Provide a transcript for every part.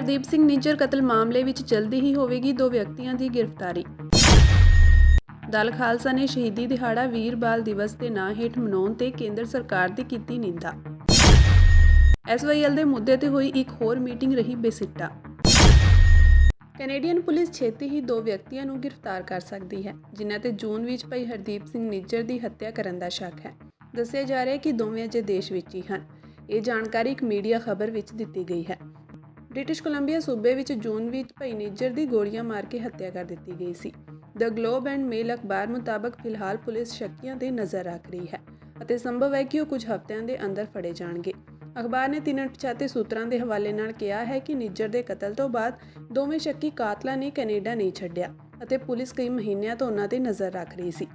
ਹਰਦੀਪ ਸਿੰਘ ਨਿੱਜਰ ਕਤਲ ਮਾਮਲੇ ਵਿੱਚ ਜਲਦੀ ਹੀ ਹੋਵੇਗੀ 2 ਵਿਅਕਤੀਆਂ ਦੀ ਗ੍ਰਿਫਤਾਰੀ। ਦਲ ਖਾਲਸਾ ਨੇ ਸ਼ਹੀਦੀ ਦਿਹਾੜਾ ਵੀਰ ਬਾਲ ਦਿਵਸ ਦੇ ਨਾਂ ਹੇਠ ਮਨਾਉਣ ਤੇ ਕੇਂਦਰ ਸਰਕਾਰ ਦੀ ਕੀਤੀ ਨਿੰਦਾ। SYL ਦੇ ਮੁੱਦੇ ਤੇ ਹੋਈ ਇੱਕ ਹੋਰ ਮੀਟਿੰਗ ਰਹੀ ਬੇਸਿੱਟਾ। ਕੈਨੇਡੀਅਨ ਪੁਲਿਸ ਛੇਤੀ ਹੀ 2 ਵਿਅਕਤੀਆਂ ਨੂੰ ਗ੍ਰਿਫਤਾਰ ਕਰ ਸਕਦੀ ਹੈ ਜਿਨ੍ਹਾਂ ਤੇ ਜੂਨ ਵਿੱਚ ਭਾਈ ਹਰਦੀਪ ਸਿੰਘ ਨਿੱਜਰ ਦੀ ਹੱਤਿਆ ਕਰਨ ਦਾ ਸ਼ੱਕ ਹੈ। ਦੱਸਿਆ ਜਾ ਰਿਹਾ ਹੈ ਕਿ ਦੋਵੇਂ ਅਜੇ ਦੇਸ਼ ਵਿੱਚ ਹੀ ਹਨ। ਇਹ ਜਾਣਕਾਰੀ ਇੱਕ ਮੀਡੀਆ ਖਬਰ ਵਿੱਚ ਦਿੱਤੀ ਗਈ ਹੈ। ਬ੍ਰਿਟਿਸ਼ ਕੋਲੰਬੀਆ ਸੂਬੇ ਵਿੱਚ ਜੂਨ ਵਿੱਚ ਭਾਈ ਨਿੱਜਰ ਦੀ ਗੋਲੀਆਂ ਮਾਰ ਕੇ ਹੱਤਿਆ ਕਰ ਦਿੱਤੀ ਗਈ ਸੀ। ਦ ਗਲੋਬ ਐਂਡ ਮੇਲ ਅਖਬਾਰ ਮੁਤਾਬਕ ਫਿਲਹਾਲ ਪੁਲਿਸ ਸ਼ੱਕੀਆਂ ਤੇ ਨਜ਼ਰ ਰੱਖ ਰਹੀ ਹੈ ਅਤੇ ਸੰਭਵ ਹੈ ਕਿ ਉਹ ਕੁਝ ਹਫ਼ਤਿਆਂ ਦੇ ਅੰਦਰ ਫੜੇ ਜਾਣਗੇ। ਅਖਬਾਰ ਨੇ 3 ਅਣਪਛਾਤੇ ਸੂਤਰਾਂ ਦੇ ਹਵਾਲੇ ਨਾਲ ਕਿਹਾ ਹੈ ਕਿ ਨਿੱਜਰ ਦੇ ਕਤਲ ਤੋਂ ਬਾਅਦ ਦੋਵੇਂ ਸ਼ੱਕੀ ਕਾਤਲਾਂ ਨੇ ਕੈਨੇਡਾ ਨਹੀਂ ਛੱਡਿਆ ਅਤੇ ਪੁਲਿਸ ਕਈ ਮਹੀਨਿਆਂ ਤੋਂ ਉਹਨਾਂ ਤੇ ਨਜ਼ਰ ਰੱਖ ਰਹੀ ਸੀ।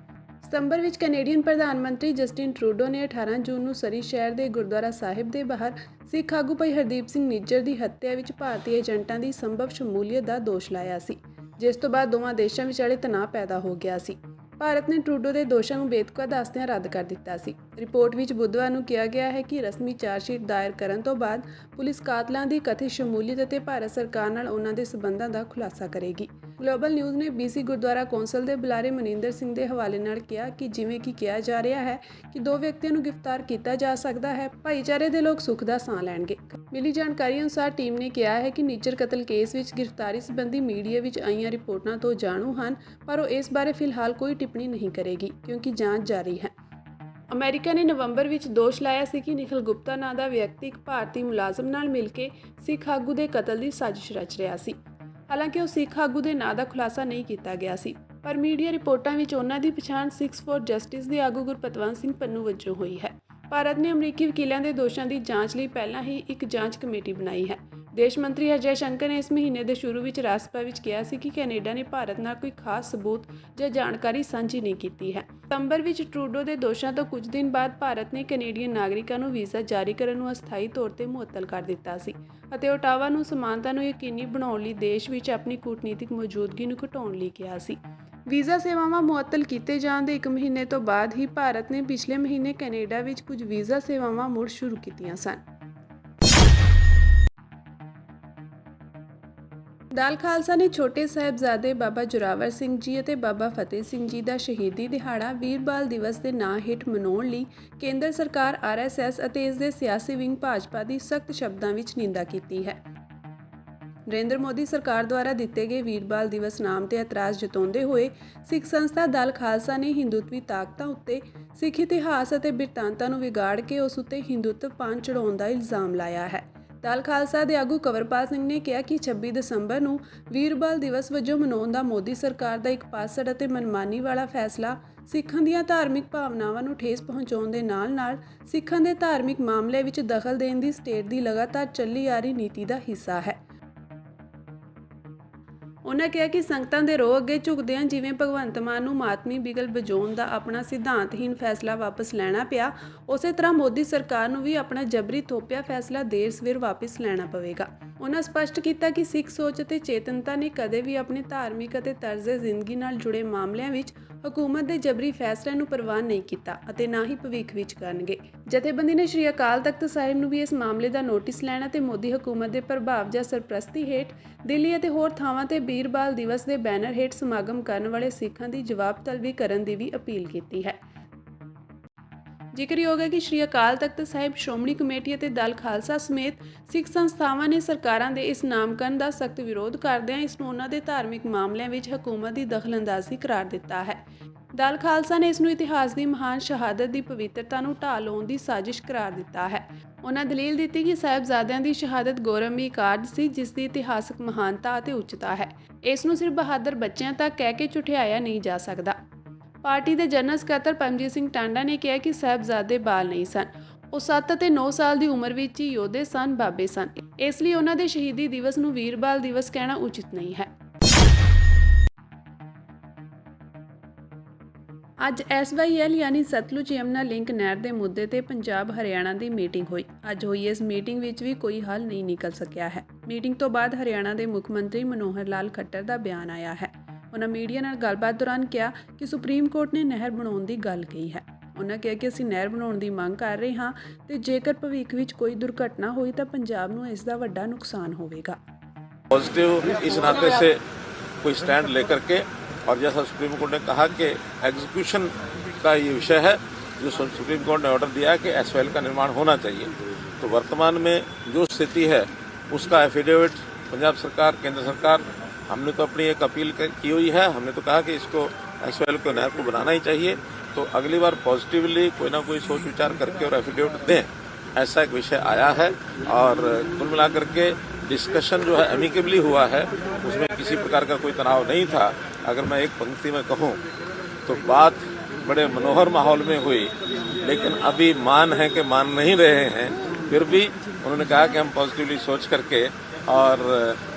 ਸਤੰਬਰ ਵਿੱਚ ਕੈਨੇਡੀਅਨ ਪ੍ਰਧਾਨ ਮੰਤਰੀ ਜਸਟਿਨ ਟਰੂਡੋ ਨੇ 18 ਜੂਨ ਨੂੰ ਸਰੀ ਸ਼ਹਿਰ ਦੇ ਗੁਰਦੁਆਰਾ ਸਾਹਿਬ ਦੇ ਬਾਹਰ ਸਿੱਖ ਆਗੂ ਭਾਈ ਹਰਦੀਪ ਸਿੰਘ ਨਿੱਜਰ ਦੀ ਹੱਤਿਆ ਵਿੱਚ ਭਾਰਤੀ ਏਜੰਟਾਂ ਦੀ ਸੰਭਵ ਸ਼ਮੂਲੀਅਤ ਦਾ ਦੋਸ਼ ਲਾਇਆ ਸੀ, ਜਿਸ ਤੋਂ ਬਾਅਦ ਦੋਵਾਂ ਦੇਸ਼ਾਂ ਵਿਚਾਲੇ ਤਣਾਅ ਪੈਦਾ ਹੋ ਗਿਆ ਸੀ। ਭਾਰਤ ਨੇ ਟਰੂਡੋ ਦੇ ਦੋਸ਼ਾਂ ਨੂੰ ਬੇਤੁਕਾ ਦੱਸਦਿਆਂ ਰੱਦ ਕਰ ਦਿੱਤਾ ਸੀ। ਰਿਪੋਰਟ ਵਿੱਚ ਬੁੱਧਵਾਰ ਨੂੰ ਕਿਹਾ ਗਿਆ ਹੈ ਕਿ ਰਸਮੀ ਚਾਰਜਸ਼ੀਟ ਦਾਇਰ ਕਰਨ ਤੋਂ ਬਾਅਦ ਪੁਲਿਸ ਕਾਤਲਾਂ ਦੀ ਕਥਿਤ ਸ਼ਮੂਲੀਅਤ ਅਤੇ ਭਾਰਤ ਸਰਕਾਰ ਨਾਲ ਉਹਨਾਂ ਦੇ ਸਬੰਧਾਂ ਦਾ ਖੁਲਾਸਾ ਕਰੇਗੀ। ਗਲੋਬਲ ਨਿਊਜ਼ ਨੇ BC ਗੁਰਦੁਆਰਾ ਕੌਂਸਲ ਦੇ ਬੁਲਾਰੇ ਮਨਿੰਦਰ ਸਿੰਘ ਦੇ ਹਵਾਲੇ ਨਾਲ ਕਿਹਾ ਕਿ ਜਿਵੇਂ ਕਿ ਕਿਹਾ ਜਾ ਰਿਹਾ ਹੈ ਕਿ 2 ਵਿਅਕਤੀਆਂ ਨੂੰ ਗ੍ਰਿਫਤਾਰ ਕੀਤਾ ਜਾ ਸਕਦਾ ਹੈ, ਭਾਈਚਾਰੇ ਦੇ ਲੋਕ ਸੁੱਖ ਦਾ ਸਾਹ ਲੈਣਗੇ। ਮਿਲੀ ਜਾਣਕਾਰੀ ਅਨੁਸਾਰ ਟੀਮ ਨੇ ਕਿਹਾ ਹੈ ਕਿ ਨਿੱਜਰ ਕਤਲ ਕੇਸ ਵਿੱਚ ਗ੍ਰਿਫਤਾਰੀ ਸੰਬੰਧੀ ਮੀਡੀਆ ਵਿੱਚ ਆਈਆਂ ਰਿਪੋਰਟਾਂ ਤੋਂ ਜਾਣੂ ਹਨ, ਪਰ ਉਹ ਇਸ ਬਾਰੇ ਫਿਲਹਾਲ ਕੋਈ ਟਿੱਪਣੀ ਨਹੀਂ ਕਰੇਗੀ ਕਿਉਂਕਿ ਜਾਂਚ ਜਾਰੀ ਹੈ। ਅਮਰੀਕਾ ਨੇ ਨਵੰਬਰ ਵਿੱਚ ਦੋਸ਼ ਲਾਇਆ ਸੀ ਕਿ ਨਿਖਿਲ ਗੁਪਤਾ ਨਾਂ ਦਾ ਵਿਅਕਤੀ ਇੱਕ ਭਾਰਤੀ ਮੁਲਾਜ਼ਮ ਨਾਲ ਮਿਲ ਕੇ ਸਿੱਖ ਆਗੂ ਦੇ ਕਤਲ ਦੀ ਸਾਜ਼ਿਸ਼ ਰਚ ਰਿਹਾ ਸੀ। ਹਾਲਾਂਕਿ ਉਹ ਸਿੱਖ ਆਗੂ ਦੇ ਨਾਂ ਦਾ ਖੁਲਾਸਾ ਨਹੀਂ ਕੀਤਾ ਗਿਆ ਸੀ, ਪਰ ਮੀਡੀਆ ਰਿਪੋਰਟਾਂ ਵਿੱਚ ਉਹਨਾਂ ਦੀ ਪਛਾਣ 6 ਫॉर ਜਸਟਿਸ ਦੇ ਆਗੂ ਗੁਰਪਤਵੰਤ ਸਿੰਘ ਪੰਨੂ ਵਜੋਂ ਹੋਈ ਹੈ। ਭਾਰਤ ਨੇ ਅਮਰੀਕੀ ਵਕੀਲਾਂ ਦੇ ਦੋਸ਼ਾਂ ਦੀ ਜਾਂਚ ਲਈ ਪਹਿਲਾਂ ਹੀ ਇੱਕ ਜਾਂਚ ਕਮੇਟੀ ਬਣਾਈ ਹੈ। ਵਿਦੇਸ਼ ਮੰਤਰੀ ਅਜੈ ਸ਼ੰਕਰ ਨੇ ਇਸ ਮਹੀਨੇ ਦੇ ਸ਼ੁਰੂ ਵਿੱਚ ਰਾਜ ਸਭਾ ਵਿੱਚ ਕਿਹਾ ਸੀ ਕਿ ਕੈਨੇਡਾ ਨੇ ਭਾਰਤ ਨਾਲ ਕੋਈ ਖਾਸ ਸਬੂਤ ਜਾਂ ਜਾਣਕਾਰੀ ਸਾਂਝੀ ਨਹੀਂ ਕੀਤੀ ਹੈ। ਸਤੰਬਰ ਵਿੱਚ ਟਰੂਡੋ ਦੇ ਦੋਸ਼ਾਂ ਤੋਂ ਕੁਝ ਦਿਨ ਬਾਅਦ ਭਾਰਤ ਨੇ ਕੈਨੇਡੀਅਨ ਨਾਗਰਿਕਾਂ ਨੂੰ ਵੀਜ਼ਾ ਜਾਰੀ ਕਰਨ ਨੂੰ ਅਸਥਾਈ ਤੌਰ ਤੇ ਮੁਅੱਤਲ ਕਰ ਦਿੱਤਾ ਸੀ ਅਤੇ ਓਟਾਵਾ ਨੂੰ ਸਮਾਨਤਾ ਨੂੰ ਯਕੀਨੀ ਬਣਾਉਣ ਲਈ ਦੇਸ਼ ਵਿੱਚ ਆਪਣੀ ਕੂਟਨੀਤਿਕ ਮੌਜੂਦਗੀ ਨੂੰ ਘਟਾਉਣ ਲਈ ਕਿਹਾ ਸੀ। ਵੀਜ਼ਾ ਸੇਵਾਵਾਂ ਮੁਅੱਤਲ ਕੀਤੇ ਜਾਣ ਦੇ 1 ਮਹੀਨੇ ਤੋਂ ਬਾਅਦ ਹੀ ਭਾਰਤ ਨੇ ਪਿਛਲੇ ਮਹੀਨੇ ਕੈਨੇਡਾ ਵਿੱਚ ਕੁਝ ਵੀਜ਼ਾ ਸੇਵਾਵਾਂ ਮੁੜ ਸ਼ੁਰੂ ਕੀਤੀਆਂ ਸਨ। ਦਲ ਖਾਲਸਾ ਨੇ ਛੋਟੇ ਸਾਹਿਬਜ਼ਾਦੇ ਬਾਬਾ ਜ਼ੋਰਾਵਰ ਸਿੰਘ ਜੀ ਅਤੇ ਬਾਬਾ ਫਤਿਹ ਸਿੰਘ ਜੀ ਦਾ ਸ਼ਹੀਦੀ ਦਿਹਾੜਾ ਵੀਰ ਬਾਲ ਦਿਵਸ ਦੇ ਨਾਂ ਹੇਠ ਮਨਾਉਣ ਲਈ ਕੇਂਦਰ ਸਰਕਾਰ RSS ਅਤੇ ਇਸ ਦੇ ਸਿਆਸੀ ਵਿੰਗ ਭਾਜਪਾ ਦੀ ਸਖਤ ਸ਼ਬਦਾਂ ਵਿੱਚ ਨਿੰਦਾ ਕੀਤੀ ਹੈ। ਨਰਿੰਦਰ ਮੋਦੀ ਸਰਕਾਰ ਦੁਆਰਾ ਦਿੱਤੇ ਗਏ ਵੀਰ ਬਾਲ ਦਿਵਸ ਨਾਮ ਤੇ ਇਤਰਾਜ਼ ਜਤਾਉਂਦੇ ਹੋਏ ਸਿੱਖ ਸੰਸਥਾ ਦਲ ਖਾਲਸਾ ਨੇ ਹਿੰਦੂਤਵੀ ਤਾਕਤਾਂ ਉੱਤੇ ਸਿੱਖ ਇਤਿਹਾਸ ਅਤੇ ਬਿਰਤਾਂਤਾਂ ਨੂੰ ਵਿਗਾੜ ਕੇ ਉਸ ਉੱਤੇ ਹਿੰਦੂਤਵ ਪੰਨ ਚੜਾਉਣ ਦਾ ਇਲਜ਼ਾਮ ਲਾਇਆ ਹੈ। ਦਲ ਖਾਲਸਾ ਦੇ ਆਗੂ ਕੰਵਰਪਾਲ ਸਿੰਘ ਨੇ ਕਿਹਾ ਕਿ 26 ਦਸੰਬਰ ਨੂੰ ਵੀਰ ਬਾਲ ਦਿਵਸ ਵਜੋਂ ਮਨਾਉਣ ਦਾ ਮੋਦੀ ਸਰਕਾਰ ਦਾ ਇੱਕ ਪਾਸੜ ਅਤੇ ਮਨਮਾਨੀ ਵਾਲਾ ਫੈਸਲਾ ਸਿੱਖਾਂ ਦੀਆਂ ਧਾਰਮਿਕ ਭਾਵਨਾਵਾਂ ਨੂੰ ਠੇਸ ਪਹੁੰਚਾਉਣ ਦੇ ਨਾਲ-ਨਾਲ ਸਿੱਖਾਂ ਦੇ ਧਾਰਮਿਕ ਮਾਮਲੇ ਵਿੱਚ ਦਖਲ ਦੇਣ ਦੀ ਸਟੇਟ ਦੀ ਲਗਾਤਾਰ ਚੱਲੀ ਆ ਰਹੀ ਨੀਤੀ ਦਾ ਹਿੱਸਾ ਹੈ। ਉਨ੍ਹਾਂ ਕਿਹਾ ਕਿ ਸੰਗਤਾਂ ਦੇ ਰੋਹ ਅੱਗੇ ਝੁਕਦਿਆਂ ਜਿਵੇਂ ਭਗਵੰਤ ਮਾਨ ਨੂੰ ਮਾਤਮੀ ਬਿਗਲ ਵਜਾਉਣ ਦਾ ਆਪਣਾ ਸਿਧਾਂਤਹੀਨ ਫੈਸਲਾ ਵਾਪਸ ਲੈਣਾ ਪਿਆ, ਉਸੇ ਤਰ੍ਹਾਂ ਮੋਦੀ ਸਰਕਾਰ ਨੂੰ ਵੀ ਆਪਣਾ ਜਬਰੀ ਥੋਪਿਆ ਫੈਸਲਾ ਦੇਰ ਸਵੇਰ ਵਾਪਸ ਲੈਣਾ ਪਵੇਗਾ। ਉਨ੍ਹਾਂ ਸਪਸ਼ਟ ਕੀਤਾ ਕਿ ਸਿੱਖ ਸੋਚ ਅਤੇ ਚੇਤਨਤਾ ਨੇ ਕਦੇ ਵੀ ਆਪਣੇ ਧਾਰਮਿਕ ਅਤੇ ਤਰਜ਼ੇ ਜ਼ਿੰਦਗੀ ਨਾਲ ਜੁੜੇ ਮਾਮਲਿਆਂ ਵਿੱਚ ਹਕੂਮਤ ਦੇ ਜਬਰੀ ਫੈਸਲਿਆਂ ਨੂੰ ਪ੍ਰਵਾਨ ਨਹੀਂ ਕੀਤਾ ਅਤੇ ਨਾ ਹੀ ਭਵਿੱਖ ਵਿੱਚ ਕਰਨਗੇ। ਜਥੇਬੰਦੀ ਨੇ ਸ਼੍ਰੀ ਅਕਾਲ ਤਖਤ ਸਾਹਿਬ ਨੂੰ ਵੀ ਇਸ ਮਾਮਲੇ ਦਾ ਨੋਟਿਸ ਲੈਣ ਅਤੇ ਮੋਦੀ ਹਕੂਮਤ ਦੇ ਪ੍ਰਭਾਵ ਜਾਂ ਸਰਪ੍ਰਸਤੀ ਹੇਠ ਦਿੱਲੀ ਅਤੇ ਹੋਰ ਥਾਵਾਂ ਤੇ ਵੀਰ ਬਾਲ ਦਿਵਸ ਦੇ ਬੈਨਰ ਹੇਠ ਸਮਾਗਮ ਕਰਨ ਵਾਲੇ ਸਿੱਖਾਂ ਦੀ ਜਵਾਬ ਤਲਬੀ ਕਰਨ ਦੀ ਵੀ ਅਪੀਲ ਕੀਤੀ ਹੈ। ਜ਼ਿਕਰਯੋਗ ਹੈ ਕਿ ਸ਼੍ਰੀ ਅਕਾਲ ਤਖਤ ਸਾਹਿਬ ਸ਼੍ਰੋਮਣੀ ਕਮੇਟੀ ਅਤੇ ਦਲ ਖਾਲਸਾ ਸਮੇਤ ਸਿੱਖ ਸੰਸਥਾਵਾਂ ਨੇ ਸਰਕਾਰਾਂ ਦੇ ਇਸ ਨਾਮਕਰਨ ਦਾ ਸਖਤ ਵਿਰੋਧ ਕਰਦਿਆਂ ਇਸ ਨੂੰ ਉਹਨਾਂ ਦੇ ਧਾਰਮਿਕ ਮਾਮਲਿਆਂ ਵਿੱਚ ਹਕੂਮਤ ਦੀ ਦਖਲਅੰਦਾਜ਼ੀ ਕਰਾਰ ਦਿੱਤਾ ਹੈ। ਦਲ ਖਾਲਸਾ ਨੇ ਇਸ ਨੂੰ ਇਤਿਹਾਸ ਦੀ ਮਹਾਨ ਸ਼ਹਾਦਤ ਦੀ ਪਵਿੱਤਰਤਾ ਨੂੰ ਢਾਹ ਲਾਉਣ ਦੀ ਸਾਜ਼ਿਸ਼ ਕਰਾਰ ਦਿੱਤਾ ਹੈ। ਉਹਨਾਂ ਦਲੀਲ ਦਿੱਤੀ ਕਿ ਸਾਹਿਬਜ਼ਾਦਿਆਂ ਦੀ ਸ਼ਹਾਦਤ ਗੌਰਵਮਈ ਕਾਰਜ ਸੀ ਜਿਸ ਦੀ ਇਤਿਹਾਸਕ ਮਹਾਨਤਾ ਅਤੇ ਉੱਚਤਾ ਹੈ। ਇਸ ਨੂੰ ਸਿਰਫ ਬਹਾਦਰ ਬੱਚਿਆਂ ਤੱਕ ਕਹਿ ਕੇ ਝੁਠਿਆਇਆ ਨਹੀਂ ਜਾ ਸਕਦਾ। ਪਾਰਟੀ ਦੇ ਜਨਰਲ ਸਕੱਤਰ ਪਰਮਜੀਤ ਸਿੰਘ ਟਾਂਡਾ ਨੇ ਕਿਹਾ ਕਿ ਸਾਹਿਬਜ਼ਾਦੇ ਬਾਲ ਨਹੀਂ ਸਨ, ਉਹ 7 ਅਤੇ 9 ਸਾਲ ਦੀ ਉਮਰ ਵਿੱਚ ਹੀ ਯੋਧੇ ਸਨ, ਬਾਬੇ ਸਨ। ਇਸ ਲਈ ਉਹਨਾਂ ਦੇ ਸ਼ਹੀਦੀ ਦਿਵਸ ਨੂੰ ਵੀਰ ਬਾਲ ਦਿਵਸ ਕਹਿਣਾ ਉਚਿਤ ਨਹੀਂ ਹੈ। ਅੱਜ SYL ਯਾਨੀ ਸਤਲੁਜ ਯਮਨਾ ਲਿੰਕ ਨਹਿਰ ਦੇ ਮੁੱਦੇ ਤੇ ਪੰਜਾਬ ਹਰਿਆਣਾ ਦੀ ਮੀਟਿੰਗ ਹੋਈ। ਅੱਜ ਹੋਈ ਇਸ ਮੀਟਿੰਗ ਵਿੱਚ ਵੀ ਕੋਈ ਹੱਲ ਨਹੀਂ ਨਿਕਲ ਸਕਿਆ ਹੈ। ਮੀਟਿੰਗ ਤੋਂ ਬਾਅਦ ਹਰਿਆਣਾ ਦੇ ਮੁੱਖ ਮੰਤਰੀ ਮਨੋਹਰ ਲਾਲ ਖੱਟਰ ਦਾ ਬਿਆਨ ਆਇਆ ਹੈ। ਉਹਨਾਂ ਮੀਡੀਆ ਨਾਲ ਗੱਲਬਾਤ ਦੌਰਾਨ ਕਿਹਾ ਕਿ ਸੁਪਰੀਮ ਕੋਰਟ ਨੇ ਨਹਿਰ ਬਣਾਉਣ ਦੀ ਗੱਲ ਕਹੀ ਹੈ। ਉਹਨਾਂ ਕਿਹਾ ਕਿ ਅਸੀਂ ਨਹਿਰ ਬਣਾਉਣ ਦੀ ਮੰਗ ਕਰ ਰਹੇ ਹਾਂ ਤੇ ਜੇਕਰ ਭਵਿੱਖ ਵਿੱਚ ਕੋਈ ਦੁਰਘਟਨਾ ਹੋਈ ਤਾਂ ਪੰਜਾਬ ਨੂੰ ਇਸ ਦਾ ਵੱਡਾ ਨੁਕਸਾਨ ਹੋਵੇਗਾ। पॉजिटिव इस नाते से कोई स्टैंड लेकर के, और जैसा सुप्रीम कोर्ट ने कहा कि एग्जीक्यूशन का ये विषय है, जो सुप्रीम कोर्ट ने ऑर्डर दिया कि एसवाईएल का निर्माण होना चाहिए, तो वर्तमान में जो स्थिति है उसका एफिडेविट पंजाब सरकार, केंद्र सरकार, हमने तो अपनी एक अपील की हुई है। हमने तो कहा कि इसको एसवाईएल को नहर को बनाना ही चाहिए, तो अगली बार पॉजिटिवली कोई ना कोई सोच विचार करके और एफिडेविट दें, ऐसा एक विषय आया है। और कुल मिलाकर के डिस्कशन जो है एमिकेबली हुआ है, उसमें किसी प्रकार का कोई तनाव नहीं था। अगर मैं एक पंक्ति में कहूँ तो बात बड़े मनोहर माहौल में हुई, लेकिन अभी मान है कि मान नहीं रहे हैं। फिर भी उन्होंने कहा कि हम पॉजिटिवली सोच करके और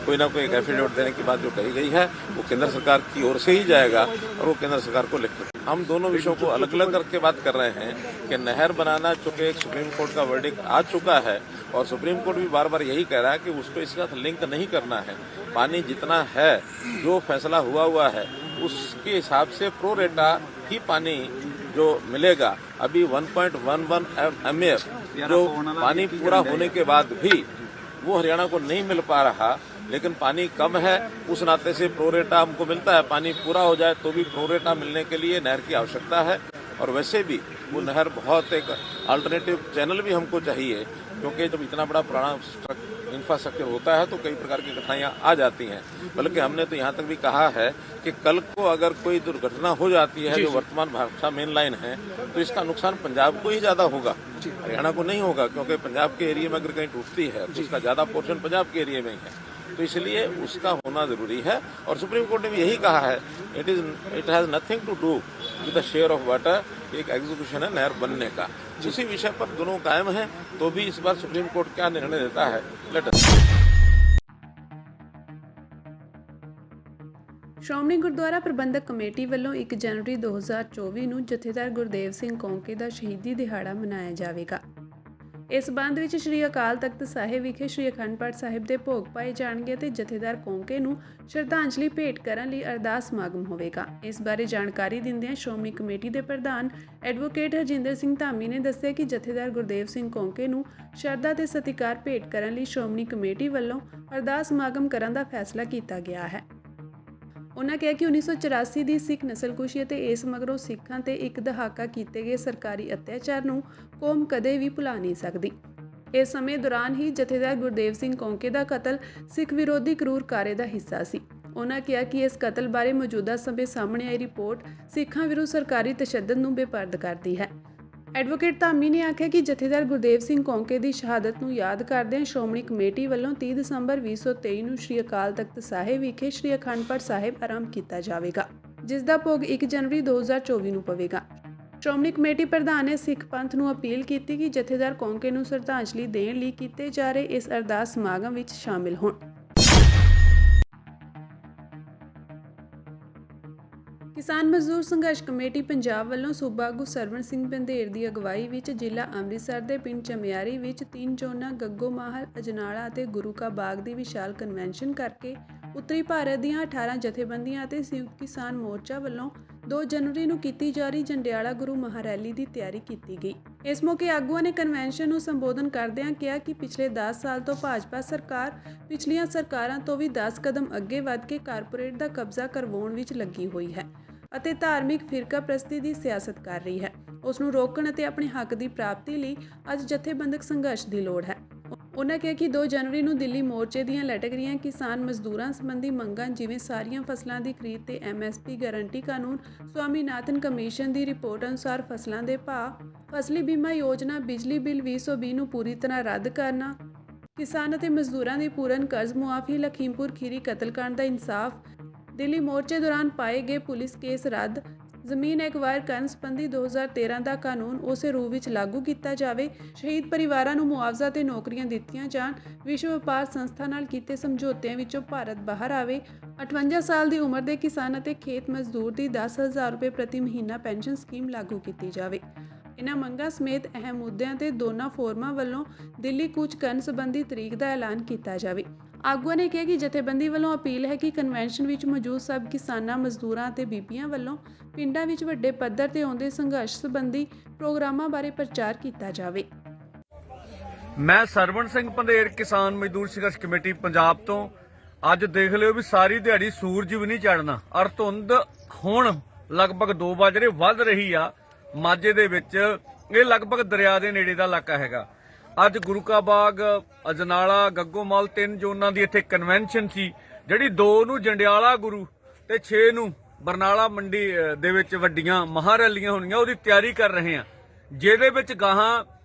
कोई ना कोई एक एफिडेविट देने की बात जो कही गई है वो केंद्र सरकार की ओर से ही जाएगा, और वो केंद्र सरकार को लिख कर हम दोनों विषयों को अलग अलग करके बात कर रहे हैं कि नहर बनाना चूंकि एक सुप्रीम कोर्ट का वर्डिक्ट आ चुका है, और सुप्रीम कोर्ट भी बार बार यही कह रहा है कि उसको इसके साथ लिंक नहीं करना है। पानी जितना है, जो फैसला हुआ है, उसके हिसाब से प्रो रेटा ही पानी जो मिलेगा। अभी 1.11 MF जो पानी पूरा होने के बाद भी वो हरियाणा को नहीं मिल पा रहा, लेकिन पानी कम है, उस नाते से प्रोरेटा हमको मिलता है। पानी पूरा हो जाए तो भी प्रोरेटा मिलने के लिए नहर की आवश्यकता है, और वैसे भी वो नहर बहुत एक अल्टरनेटिव चैनल भी हमको चाहिए, क्योंकि जब इतना बड़ा पुराना इंफ्रास्ट्रक्चर होता है तो कई प्रकार की कठिनाइयां आ जाती हैं। बल्कि हमने तो यहाँ तक भी कहा है कि कल को अगर कोई दुर्घटना हो जाती है जो वर्तमान भाषा मेन लाइन है, तो इसका नुकसान पंजाब को ही ज्यादा होगा, हरियाणा को नहीं होगा, क्योंकि पंजाब के एरिया में अगर कहीं टूटती है तो उसका ज्यादा पोर्शन पंजाब के एरिया में ही है, तो इसलिए उसका होना जरूरी है। और सुप्रीम कोर्ट ने भी यही कहा है, it has nothing to do with the share of water, एक एग्जीक्यूशन है नहर बनने का। उसी विषय पर दोनों कायम है, तो भी इस बार सुप्रीम कोर्ट क्या निर्णय देता है, लेट अस सी। ਸ਼੍ਰੋਮਣੀ ਗੁਰਦੁਆਰਾ ਪ੍ਰਬੰਧਕ ਕਮੇਟੀ ਵੱਲੋਂ 1 ਜਨਵਰੀ 2024 ਨੂੰ ਜਥੇਦਾਰ ਗੁਰਦੇਵ ਸਿੰਘ ਕੌਂਕੇ ਦਾ ਸ਼ਹੀਦੀ ਦਿਹਾੜਾ ਮਨਾਇਆ ਜਾਵੇਗਾ। ਇਸ ਸੰਬੰਧ ਵਿੱਚ ਸ੍ਰੀ ਅਕਾਲ ਤਖਤ ਸਾਹਿਬ ਵਿਖੇ ਸ੍ਰੀ ਅਖੰਡ ਪਾਠ ਸਾਹਿਬ ਦੇ ਭੋਗ ਪਾਏ ਜਾਣਗੇ ਅਤੇ ਜਥੇਦਾਰ ਕੌਂਕੇ ਨੂੰ ਸ਼ਰਧਾਂਜਲੀ ਭੇਟ ਕਰਨ ਲਈ ਅਰਦਾਸ ਸਮਾਗਮ ਹੋਵੇਗਾ। ਇਸ ਬਾਰੇ ਜਾਣਕਾਰੀ ਦਿੰਦਿਆਂ ਸ਼੍ਰੋਮਣੀ ਕਮੇਟੀ ਦੇ ਪ੍ਰਧਾਨ ਐਡਵੋਕੇਟ ਹਰਜਿੰਦਰ ਸਿੰਘ ਧਾਮੀ ਨੇ ਦੱਸਿਆ ਕਿ ਜਥੇਦਾਰ ਗੁਰਦੇਵ ਸਿੰਘ ਕੌਂਕੇ ਨੂੰ ਸ਼ਰਧਾ ਤੇ ਸਤਿਕਾਰ ਭੇਟ ਕਰਨ ਲਈ ਸ਼੍ਰੋਮਣੀ ਕਮੇਟੀ ਵੱਲੋਂ ਅਰਦਾਸ ਸਮਾਗਮ ਕਰਨ ਦਾ ਫੈਸਲਾ ਕੀਤਾ ਗਿਆ ਹੈ। ਉਨ੍ਹਾਂ ਕਿਹਾ ਕਿ 1984 ਦੀ ਸਿੱਖ ਨਸਲਕੁਸ਼ੀ ਅਤੇ ਇਸ ਮਗਰੋਂ ਸਿੱਖਾਂ ਤੇ ਇੱਕ ਦਹਾਕਾ ਕੀਤੇ ਗਏ ਸਰਕਾਰੀ ਅਤਿਆਚਾਰ ਨੂੰ ਕੌਮ ਕਦੇ ਵੀ ਭੁਲਾ ਨਹੀਂ ਸਕਦੀ। ਇਸ ਸਮੇਂ ਦੌਰਾਨ ਹੀ ਜਥੇਦਾਰ ਗੁਰਦੇਵ ਸਿੰਘ ਕੌਂਕੇ ਦਾ ਕਤਲ ਸਿੱਖ ਵਿਰੋਧੀ ਕਰੂਰ ਕਾਰੇ ਦਾ ਹਿੱਸਾ ਸੀ। ਉਨ੍ਹਾਂ ਕਿਹਾ ਕਿ ਇਸ ਕਤਲ ਬਾਰੇ ਮੌਜੂਦਾ ਸਮੇਂ ਸਾਹਮਣੇ ਆਈ ਰਿਪੋਰਟ ਸਿੱਖਾਂ ਵਿਰੁੱਧ ਸਰਕਾਰੀ ਤਸ਼ੱਦਦ ਨੂੰ ਬੇਪਰਦ ਕਰਦੀ ਹੈ। ਐਡਵੋਕੇਟ ਧਾਮੀ ਨੇ ਆਖਿਆ ਕਿ ਜਥੇਦਾਰ ਗੁਰਦੇਵ ਸਿੰਘ ਕੌਂਕੇ ਦੀ ਸ਼ਹਾਦਤ ਨੂੰ ਯਾਦ ਕਰਦਿਆਂ ਸ਼੍ਰੋਮਣੀ ਕਮੇਟੀ ਵੱਲੋਂ 30 ਦਸੰਬਰ 2023 ਨੂੰ ਸ੍ਰੀ ਅਕਾਲ ਤਖਤ ਸਾਹਿਬ ਵਿਖੇ ਸ੍ਰੀ ਅਖੰਡ ਪਾਠ ਸਾਹਿਬ ਆਰੰਭ ਕੀਤਾ ਜਾਵੇਗਾ, ਜਿਸ ਦਾ ਭੋਗ 1 ਜਨਵਰੀ 2024 ਨੂੰ ਪਵੇਗਾ। ਸ਼੍ਰੋਮਣੀ ਕਮੇਟੀ ਪ੍ਰਧਾਨ ਨੇ ਸਿੱਖ ਪੰਥ ਨੂੰ ਅਪੀਲ ਕੀਤੀ ਕਿ ਜਥੇਦਾਰ ਕੌਂਕੇ ਨੂੰ ਸ਼ਰਧਾਂਜਲੀ ਦੇਣ ਲਈ ਕੀਤੇ ਜਾ ਰਹੇ ਇਸ ਅਰਦਾਸ ਸਮਾਗਮ ਵਿੱਚ ਸ਼ਾਮਿਲ ਹੋਣ। ਕਿਸਾਨ ਮਜ਼ਦੂਰ ਸੰਘਰਸ਼ ਕਮੇਟੀ ਪੰਜਾਬ ਵੱਲੋਂ ਸੂਬਾ ਆਗੂ ਸਰਵਣ ਸਿੰਘ ਬੰਦੇਰ ਦੀ ਅਗਵਾਈ ਵਿੱਚ ਜ਼ਿਲ੍ਹਾ ਅੰਮ੍ਰਿਤਸਰ ਦੇ ਪਿੰਡ ਚਮਿਆਰੀ ਵਿੱਚ 3 ਜ਼ੋਨਾਂ ਗੱਗੋ ਮਾਹਲ, ਅਜਨਾਲਾ ਅਤੇ ਗੁਰੂ ਕਾ ਬਾਗ ਦੀ ਵਿਸ਼ਾਲ ਕਨਵੈਨਸ਼ਨ ਕਰਕੇ ਉੱਤਰੀ ਭਾਰਤ ਦੀਆਂ 18 ਜਥੇਬੰਦੀਆਂ ਅਤੇ ਸੰਯੁਕਤ ਕਿਸਾਨ ਮੋਰਚਾ ਵੱਲੋਂ 2 ਜਨਵਰੀ ਨੂੰ ਕੀਤੀ ਜਾ ਰਹੀ ਜੰਡਿਆਲਾ ਗੁਰੂ ਮਹਾਰੈਲੀ ਦੀ ਤਿਆਰੀ ਕੀਤੀ ਗਈ। ਇਸ ਮੌਕੇ ਆਗੂਆਂ ਨੇ ਕਨਵੈਨਸ਼ਨ ਨੂੰ ਸੰਬੋਧਨ ਕਰਦਿਆਂ ਕਿਹਾ ਕਿ ਪਿਛਲੇ 10 ਸਾਲ ਤੋਂ ਭਾਜਪਾ ਸਰਕਾਰ ਪਿਛਲੀਆਂ ਸਰਕਾਰਾਂ ਤੋਂ ਵੀ 10 ਕਦਮ ਅੱਗੇ ਵੱਧ ਕੇ ਕਾਰਪੋਰੇਟ ਦਾ ਕਬਜ਼ਾ ਕਰਵਾਉਣ ਵਿੱਚ ਲੱਗੀ ਹੋਈ ਹੈ ਅਤੇ ਧਾਰਮਿਕ ਫਿਰਕਾ ਪ੍ਰਸਤੀ ਦੀ ਸਿਆਸਤ ਕਰ ਰਹੀ ਹੈ। ਉਸ ਨੂੰ ਰੋਕਣ ਅਤੇ ਆਪਣੇ ਹੱਕ ਦੀ ਪ੍ਰਾਪਤੀ ਲਈ ਅੱਜ ਜਥੇਬੰਦਕ ਸੰਘਰਸ਼ ਦੀ ਲੋੜ ਹੈ। ਉਨ੍ਹਾਂ ਕਿਹਾ ਕਿ 2 ਜਨਵਰੀ ਨੂੰ ਦਿੱਲੀ ਮੋਰਚੇ ਦੀਆਂ ਲਟਕ ਰਹੀਆਂ ਕਿਸਾਨ ਮਜ਼ਦੂਰਾਂ ਸੰਬੰਧੀ ਮੰਗਾਂ ਜਿਵੇਂ ਸਾਰੀਆਂ ਫਸਲਾਂ ਦੀ ਖਰੀਦ ਤੇ MSP ਗਾਰੰਟੀ ਕਾਨੂੰਨ, ਸਵਾਮੀਨਾਥਨ ਕਮਿਸ਼ਨ ਦੀ ਰਿਪੋਰਟ ਅਨੁਸਾਰ ਫਸਲਾਂ ਦੇ ਭਾਅ, ਫਸਲੀ ਬੀਮਾ ਯੋਜਨਾ, ਬਿਜਲੀ ਬਿੱਲ 2020 ਨੂੰ ਪੂਰੀ ਤਰ੍ਹਾਂ ਰੱਦ ਕਰਨਾ, ਕਿਸਾਨ ਅਤੇ ਮਜ਼ਦੂਰਾਂ ਦੀ ਪੂਰਨ ਕਰਜ਼ ਮੁਆਫੀ, ਲਖੀਮਪੁਰ ਖੀਰੀ ਕਤਲकांड ਦਾ ਇਨਸਾਫ, ਦਿੱਲੀ ਮੋਰਚੇ ਦੌਰਾਨ ਪਾਏ ਗਏ ਪੁਲਿਸ ਕੇਸ ਰੱਦ, ਜ਼ਮੀਨ ਐਕਵਾਇਰ ਕਰਨ ਸੰਬੰਧੀ 2013 ਦਾ ਕਾਨੂੰਨ ਉਸੇ ਰੂਪ ਵਿੱਚ ਲਾਗੂ ਕੀਤਾ ਜਾਵੇ, ਸ਼ਹੀਦ ਪਰਿਵਾਰਾਂ ਨੂੰ ਮੁਆਵਜ਼ਾ ਤੇ ਨੌਕਰੀਆਂ ਦਿੱਤੀਆਂ ਜਾਣ, ਵਿਸ਼ਵ ਵਪਾਰ ਸੰਸਥਾ ਨਾਲ ਕੀਤੇ ਸਮਝੌਤਿਆਂ ਵਿੱਚੋਂ ਭਾਰਤ ਬਾਹਰ ਆਵੇ, 58 ਸਾਲ ਦੀ ਉਮਰ ਦੇ ਕਿਸਾਨ ਅਤੇ ਖੇਤ ਮਜ਼ਦੂਰ ਦੀ 10,000 ਰੁਪਏ ਪ੍ਰਤੀ ਮਹੀਨਾ ਪੈਨਸ਼ਨ ਸਕੀਮ ਲਾਗੂ ਕੀਤੀ ਜਾਵੇ। ਇਨ੍ਹਾਂ ਮੰਗਾਂ ਸਮੇਤ ਅਹਿਮ ਮੁੱਦਿਆਂ ਤੇ ਦੋਨਾਂ ਫੋਰਮਾਂ ਵੱਲੋਂ ਦਿੱਲੀ ਕੂਚ ਕਰਨ ਸੰਬੰਧੀ ਤਰੀਕ ਦਾ ਐਲਾਨ ਕੀਤਾ ਜਾਵੇ। ਆਗੂਆਂ ਨੇ ਕਿਹਾ ਕਿ ਜਥੇਬੰਦੀ ਵੱਲੋਂ ਅਪੀਲ ਹੈ ਕਿ ਕਨਵੈਨਸ਼ਨ ਵਿੱਚ ਮੌਜੂਦ ਸਭ ਕਿਸਾਨਾਂ, ਮਜ਼ਦੂਰਾਂ ਅਤੇ ਬੀਬੀਆਂ ਵੱਲੋਂ ਪਿੰਡਾਂ ਵਿੱਚ ਵੱਡੇ ਪੱਧਰ ਤੇ ਆਉਂਦੇ ਸੰਘਰਸ਼ ਸੰਬੰਧੀ ਪ੍ਰੋਗਰਾਮਾਂ ਬਾਰੇ ਪ੍ਰਚਾਰ ਕੀਤਾ ਜਾਵੇ। ਮੈਂ ਸਰਵਣ ਸਿੰਘ ਪੰਧੇਰ ਕਿਸਾਨ ਮਜ਼ਦੂਰ ਸੰਘਰਸ਼ ਕਮੇਟੀ ਪੰਜਾਬ ਤੋਂ ਅੱਜ ਦੇਖ ਲਿਓ ਵੀ ਸਾਰੀ ਦਿਹਾੜੀ ਸੂਰਜ ਵੀ ਨਹੀਂ ਚੜਨਾ ਔਰ ਧੁੰਦ ਹੁਣ ਲਗਭਗ 2 ਵਜੇ ਵੱਧ ਰਹੀ ਆ ਮਾਝੇ ਦੇ ਵਿੱਚ। ਇਹ ਲਗਭਗ ਦਰਿਆ ਦੇ ਨੇੜੇ ਦਾ ਇਲਾਕਾ ਹੈਗਾ। ਅੱਜ ਗੁਰੂ ਕਾ ਬਾਗ, ਅਜਨਾਲਾ, ਗੱਗੋਮਲ 3 ਜ਼ੋਨਾਂ ਦੀ ਇੱਥੇ ਕਨਵੈਨਸ਼ਨ ਸੀ, ਜਿਹੜੀ 2 ਨੂੰ ਜੰਡਿਆਲਾ ਗੁਰੂ ਤੇ 6 ਨੂੰ ਬਰਨਾਲਾ ਮੰਡੀ ਦੇ ਵਿੱਚ ਵੱਡੀਆਂ ਮਹਾਰੈਲੀਆਂ ਹੋਣੀਆਂ, ਉਹਦੀ ਤਿਆਰੀ ਕਰ ਰਹੇ ਆ, ਜਿਹਦੇ ਵਿੱਚ ਗਾਹਾਂ